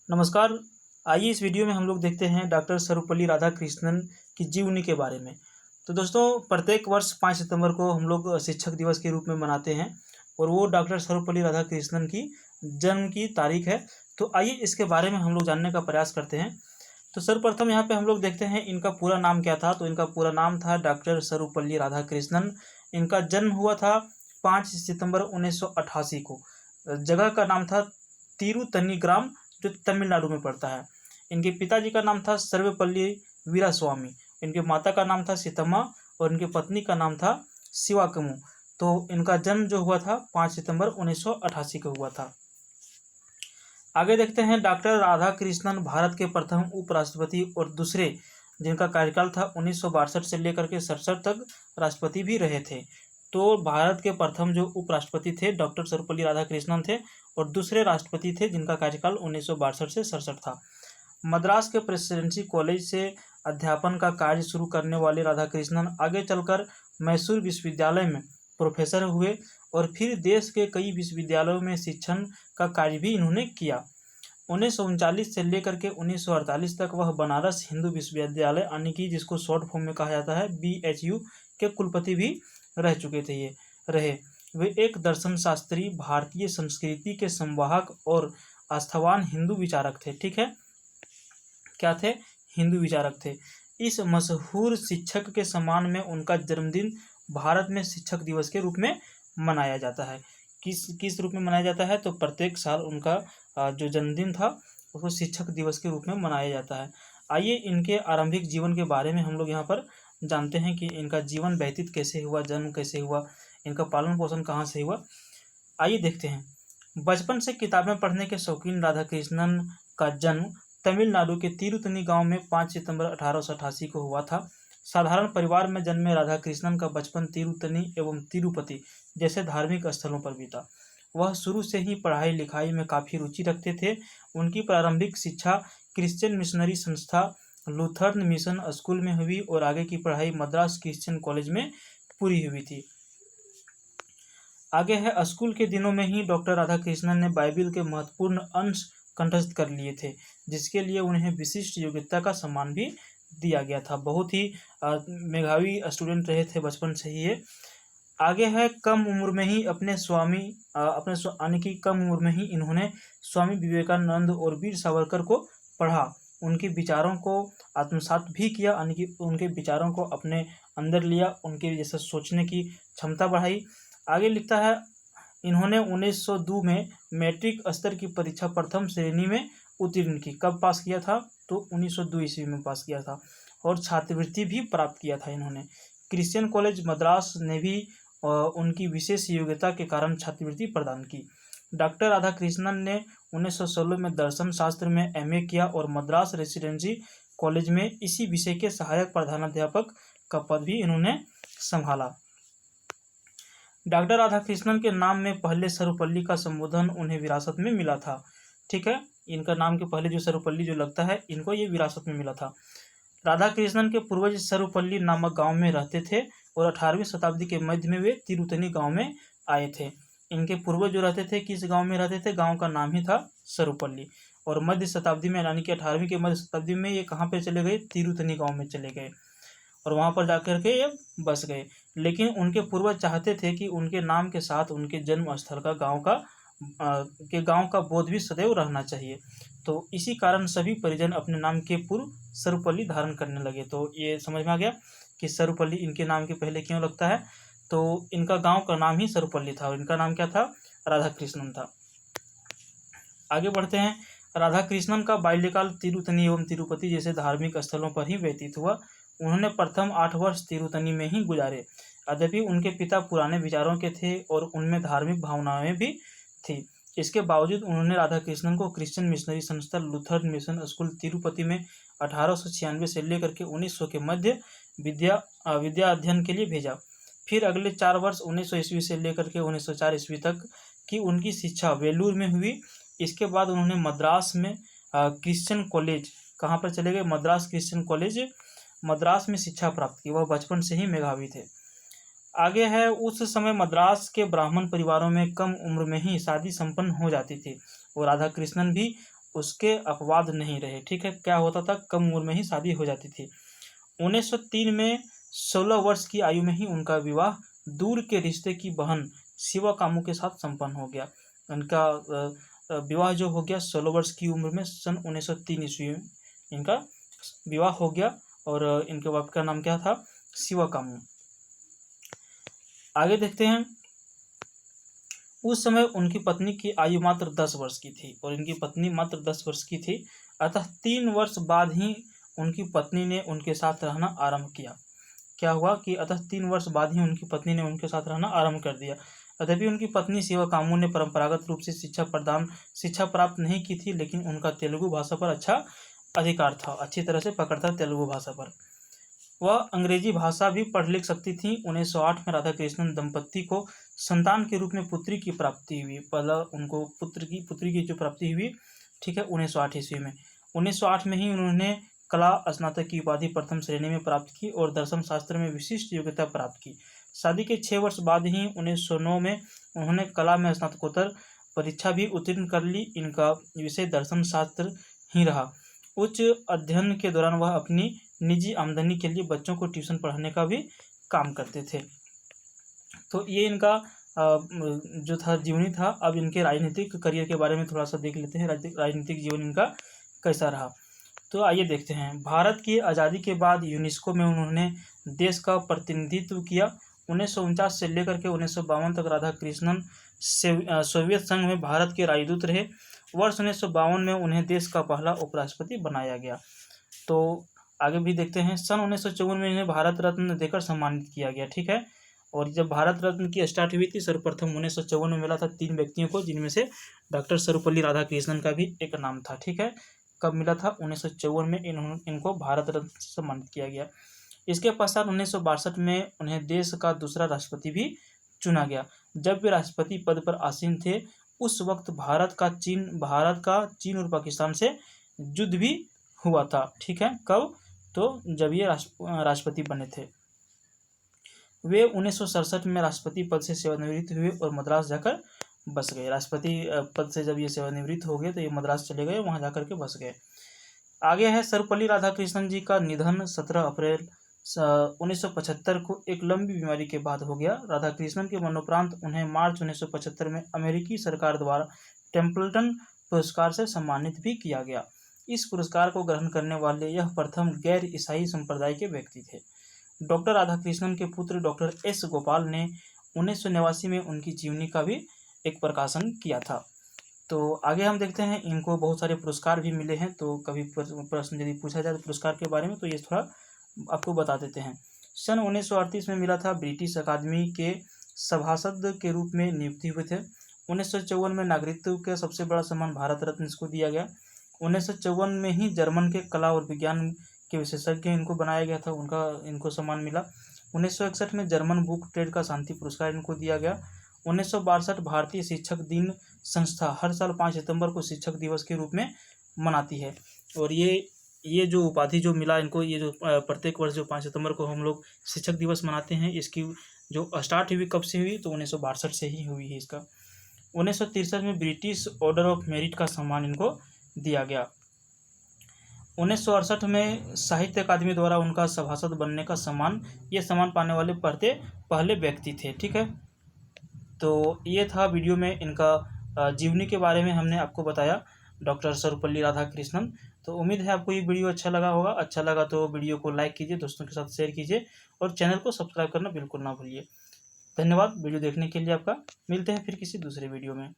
नमस्कार। आइए इस वीडियो में हम लोग देखते हैं डॉक्टर सर्वपल्ली राधाकृष्णन की जीवनी के बारे में। तो दोस्तों, प्रत्येक वर्ष 5 सितंबर को हम लोग शिक्षक दिवस के रूप में मनाते हैं और वो डॉक्टर सर्वपल्ली राधाकृष्णन की जन्म की तारीख है। तो आइए इसके बारे में हम लोग जानने का प्रयास करते हैं। तो सर्वप्रथम यहाँ पे हम लोग देखते हैं इनका पूरा नाम क्या था। तो इनका पूरा नाम था डॉक्टर सर्वपल्ली राधाकृष्णन। इनका जन्म हुआ था 5 सितंबर 1988 को। जगह का नाम था तिरुतनी ग्राम, जो तमिलनाडु में पड़ता है। इनके पिताजी का नाम था सर्वपल्ली वीरास्वामी। इनके माता का नाम था सीतम्मा और इनकी पत्नी का नाम था शिवाकमु। तो इनका जन्म जो हुआ था 5 सितंबर 1988 को हुआ था। आगे देखते हैं, डॉक्टर राधाकृष्णन भारत के प्रथम उपराष्ट्रपति और दूसरे जिनका कार्यकाल था 1962 से लेकर के 67 तक राष्ट्रपति भी रहे थे। तो भारत के प्रथम जो उपराष्ट्रपति थे डॉक्टर सर्वपल्ली राधाकृष्णन थे और दूसरे राष्ट्रपति थे जिनका कार्यकाल 1962 से 67 था। मद्रास के प्रेसिडेंसी कॉलेज से अध्यापन का कार्य शुरू करने वाले राधाकृष्णन आगे चलकर मैसूर विश्वविद्यालय में प्रोफेसर हुए और फिर देश के कई विश्वविद्यालयों में शिक्षण का कार्य भी इन्होंने किया। 1939 से लेकर के 1948 तक वह बनारस हिंदू विश्वविद्यालय यानी कि जिसको शॉर्ट फॉर्म में कहा जाता है BHU के कुलपति भी रह चुके थे। ये रहे वे एक दर्शन शास्त्री, भारतीय संस्कृति के संवाहक और आस्थावान हिंदू विचारक थे। ठीक है, क्या थे? हिंदू विचारक थे। इस मशहूर शिक्षक के सम्मान में उनका जन्मदिन भारत में शिक्षक दिवस के रूप में मनाया जाता है। किस रूप में मनाया जाता है? तो प्रत्येक साल उनका जो जन्मदिन था उसको शिक्षक दिवस के रूप में मनाया जाता है। आइए इनके आरंभिक जीवन के बारे में हम लोग यहाँ पर जानते हैं कि इनका जीवन व्यतीत कैसे हुआ, जन्म कैसे हुआ, इनका पालन पोषण कहाँ से हुआ। आइए देखते हैं। बचपन से किताबें पढ़ने के शौकीन राधाकृष्णन का जन्म तमिलनाडु के तिरुतनी गांव में 5 सितंबर 1888 को हुआ था। साधारण परिवार में जन्मे राधाकृष्णन का बचपन तिरुतनी एवं तिरुपति जैसे धार्मिक स्थलों पर बीता। वह शुरू से ही पढ़ाई लिखाई में काफ़ी रुचि रखते थे। उनकी प्रारंभिक शिक्षा क्रिश्चियन मिशनरी संस्था लूथरन मिशन स्कूल में हुई और आगे की पढ़ाई मद्रास क्रिश्चियन कॉलेज में पूरी हुई थी। आगे है, स्कूल के दिनों में ही डॉक्टर राधाकृष्णन ने बाइबिल के महत्वपूर्ण अंश कंठस्थ कर लिए थे, जिसके लिए उन्हें विशिष्ट योग्यता का सम्मान भी दिया गया था। बहुत ही मेधावी स्टूडेंट रहे थे बचपन से ही ये। आगे है, कम उम्र में ही यानी कि कम उम्र में ही इन्होंने स्वामी विवेकानंद और वीर सावरकर को पढ़ा। उनके विचारों को आत्मसात भी किया, यानी कि उनके विचारों को अपने अंदर लिया, उनके जैसे सोचने की क्षमता बढ़ाई। आगे लिखता है, इन्होंने 1902 में मैट्रिक स्तर की परीक्षा प्रथम श्रेणी में उत्तीर्ण की। कब पास किया था? तो 1902 ईस्वी में पास किया था और छात्रवृत्ति भी प्राप्त किया था इन्होंने। क्रिश्चियन कॉलेज मद्रास ने भी उनकी विशेष योग्यता के कारण छात्रवृत्ति प्रदान की। डॉक्टर राधाकृष्णन ने 1916 में दर्शन शास्त्र में MA किया और मद्रास रेसिडेंसी कॉलेज में इसी विषय के सहायक प्रधानाध्यापक का पद भी इन्होंने संभाला। डॉक्टर राधाकृष्णन के नाम में पहले सर्वपल्ली का संबोधन उन्हें विरासत में मिला था। ठीक है, इनका नाम के पहले जो सर्वपल्ली जो लगता है इनको ये विरासत में मिला था। राधाकृष्णन के पूर्वज सर्वपल्ली नामक गांव में रहते थे और 18वीं शताब्दी के मध्य में वे तिरुतनी गांव में आए थे। इनके पूर्वज जो रहते थे किस गांव में रहते थे? गांव का नाम ही था सर्वपल्ली। और मध्य शताब्दी में यानी कि 18वीं के मध्य शताब्दी में ये कहाँ पे चले गए? तिरुतनी गांव में चले गए और वहाँ पर जाकर के ये बस गए। लेकिन उनके पूर्वज चाहते थे कि उनके नाम के साथ उनके जन्म स्थल का गांव का बोध भी सदैव रहना चाहिए। तो इसी कारण सभी परिजन अपने नाम के पूर्व सर्वपल्ली धारण करने लगे। तो ये समझ में आ गया कि सर्वपल्ली इनके नाम के पहले क्यों लगता है। तो इनका गांव का नाम ही सर्वपल्ली था और इनका नाम क्या था? राधाकृष्णन था। आगे बढ़ते हैं। राधाकृष्णन का बाल्यकाल तिरुतनी एवं तिरुपति जैसे धार्मिक स्थलों पर ही व्यतीत हुआ। उन्होंने प्रथम 8 वर्ष तिरुतनी में ही गुजारे। यद्यपि उनके पिता पुराने विचारों के थे और उनमें धार्मिक भावनाएं भी थी। इसके बावजूद उन्होंने राधाकृष्णन को क्रिश्चियन मिशनरी संस्था लूथरन मिशन स्कूल तिरुपति में 1896 से लेकर के 1900 के मध्य विद्या अध्ययन के लिए भेजा। फिर अगले 4 वर्ष 1900 ईस्वी से लेकर के 1904 ईस्वी तक की उनकी शिक्षा वेलूर में हुई। इसके बाद उन्होंने मद्रास में क्रिश्चियन कॉलेज, कहाँ पर चले गए? मद्रास क्रिश्चियन कॉलेज, मद्रास में शिक्षा प्राप्त की। वह बचपन से ही मेधावी थे। आगे है, उस समय मद्रास के ब्राह्मण परिवारों में कम उम्र में ही शादी संपन्न हो जाती थी और राधाकृष्णन भी उसके अपवाद नहीं रहे। ठीक है, क्या होता था, कम उम्र में ही शादी हो जाती थी। 1903 में 16 वर्ष की आयु में ही उनका विवाह दूर के रिश्ते की बहन शिवा कामू के साथ संपन्न हो गया। उनका विवाह जो हो गया 16 वर्ष की उम्र में सन 1903 ईस्वी में इनका विवाह हो गया और इनके बाप का नाम क्या था, शिवा कामू। आगे देखते हैं, उस समय उनकी पत्नी की आयु मात्र 10 वर्ष की थी और इनकी पत्नी मात्र 10 वर्ष की थी। अतः 3 वर्ष बाद ही उनकी पत्नी ने उनके साथ रहना आरंभ किया। क्या हुआ कि अतः 3 वर्ष बाद ही उनकी पत्नी ने उनके साथ रहना आरंभ कर दिया। यद्यपि उनकी पत्नी शिवा कामू ने परंपरागत रूप से शिक्षा प्राप्त नहीं की थी, लेकिन उनका तेलुगु भाषा पर अच्छा अधिकार था, अच्छी तरह से पकड़ था तेलुगु भाषा पर। वह अंग्रेजी भाषा भी पढ़ लिख सकती थी। 1908 में राधा कृष्णन दंपत्ति को संतान के रूप में पुत्री की प्राप्ति हुई। पहला उनको पुत्री की जो प्राप्ति हुई, ठीक है, 1908 ईस्वी में। 1908 में ही उन्होंने कला स्नातक की उपाधि प्रथम श्रेणी में प्राप्त की और दर्शन शास्त्र में विशिष्ट योग्यता प्राप्त की। शादी के 6 वर्ष बाद ही 1909 में उन्होंने कला में स्नातकोत्तर परीक्षा भी उत्तीर्ण कर ली। इनका विषय दर्शन शास्त्र ही रहा। उच्च अध्ययन के दौरान वह अपनी निजी आमदनी के लिए बच्चों को ट्यूशन पढ़ाने का भी काम करते थे। तो ये इनका जो था जीवनी था। अब इनके राजनीतिक करियर के बारे में थोड़ा सा देख लेते हैं, राजनीतिक जीवन इनका कैसा रहा। तो आइए देखते हैं। भारत की आज़ादी के बाद यूनेस्को में उन्होंने देश का प्रतिनिधित्व किया। 1949 से लेकर के 1952 तक राधा कृष्णन सोवियत संघ में भारत के राजदूत रहे। वर्ष 1952 में उन्हें देश का पहला उपराष्ट्रपति बनाया गया। तो आगे भी देखते हैं। सन 1954 में इन्हें भारत रत्न देकर सम्मानित किया गया। ठीक है, और जब भारत रत्न की स्टार्ट हुई थी, सर्वप्रथम 1954 में मिला था 3 व्यक्तियों को, जिनमें से डॉक्टर सर्वपल्ली राधाकृष्णन का भी एक नाम था। ठीक है, कब मिला था, 1954 में इनको भारत रत्न से सम्मानित किया गया। इसके पश्चात 1962 में उन्हें देश का दूसरा राष्ट्रपति भी चुना गया। जब वे राष्ट्रपति पद पर आसीन थे, उस वक्त भारत का चीन और पाकिस्तान से युद्ध भी हुआ था। ठीक है, कब, तो जब ये राष्ट्रपति बने थे। वे 1967 में राष्ट्रपति पद से सेवानिवृत्त हुए और मद्रास जाकर बस गए। राष्ट्रपति पद से जब ये सेवानिवृत्त हो गए तो ये मद्रास चले गए, वहां जाकर के बस गए। आगे है, सर्वपल्ली राधाकृष्णन जी का निधन 17 अप्रैल 1975 को एक लंबी बीमारी के बाद हो गया। राधाकृष्णन के मरणोपरांत उन्हें मार्च 1975 में अमेरिकी सरकार द्वारा टेम्पल्टन पुरस्कार से सम्मानित भी किया गया। इस पुरस्कार को ग्रहण करने वाले यह प्रथम गैर ईसाई संप्रदाय के व्यक्ति थे। डॉक्टर राधाकृष्णन के पुत्र डॉक्टर एस गोपाल ने 1989 में उनकी जीवनी का भी एक प्रकाशन किया था। तो आगे हम देखते हैं, इनको बहुत सारे पुरस्कार भी मिले हैं। तो कभी प्रश्न यदि पूछा जाए तो पुरस्कार के बारे में, तो ये थोड़ा आपको बता देते हैं। सन 1938 में मिला था, ब्रिटिश अकादमी के सभासद के रूप में नियुक्ति हुए थे। 1954 में नागरिकत्व का सबसे बड़ा सम्मान भारत रत्न इसको दिया गया। 1954 में ही जर्मन के कला और विज्ञान के विशेषज्ञ इनको बनाया गया था, इनको सम्मान मिला। 1961 में जर्मन बुक ट्रेड का शांति पुरस्कार इनको दिया गया। 1962 भारतीय शिक्षक दिन संस्था हर साल 5 सितंबर को शिक्षक दिवस के रूप में मनाती है। और ये जो उपाधि जो मिला इनको, ये जो प्रत्येक वर्ष जो 5 सितंबर को हम लोग शिक्षक दिवस मनाते हैं, इसकी जो स्टार्ट हुई कब से हुई, तो 1962 से ही हुई है इसका। 1963 में ब्रिटिश ऑर्डर ऑफ मेरिट का सम्मान इनको दिया गया। 1968 में साहित्य अकादमी द्वारा उनका सभासद बनने का सम्मान, ये सम्मान पाने वाले पहले व्यक्ति थे। ठीक है, तो ये था वीडियो में इनका जीवनी के बारे में हमने आपको बताया, डॉक्टर सर्वपल्ली राधाकृष्णन। तो उम्मीद है आपको ये वीडियो अच्छा लगा होगा। अच्छा लगा तो वीडियो को लाइक कीजिए, दोस्तों के साथ शेयर कीजिए और चैनल को सब्सक्राइब करना बिल्कुल ना भूलिए। धन्यवाद वीडियो देखने के लिए आपका। मिलते हैं फिर किसी दूसरे वीडियो में।